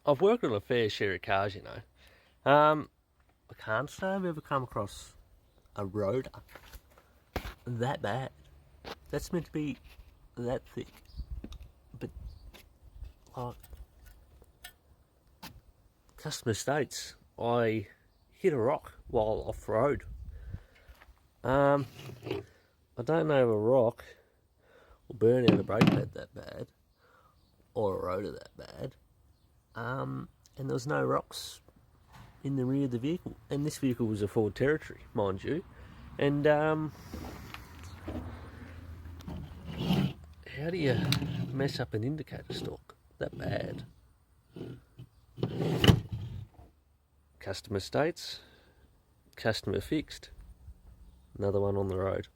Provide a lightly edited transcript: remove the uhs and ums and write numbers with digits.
I've worked on a fair share of cars, you know. I can't say I've ever come across a rotor that bad. That's meant to be that thick. But, like, customer states, I hit a rock while off-road. I don't know if a rock will burn out a brake pad that bad, or a rotor that bad. And there was no rocks in the rear of the vehicle. And this vehicle was a Ford Territory, mind you. And how do you mess up an indicator stalk that bad? Customer states, customer fixed. Another one on the road.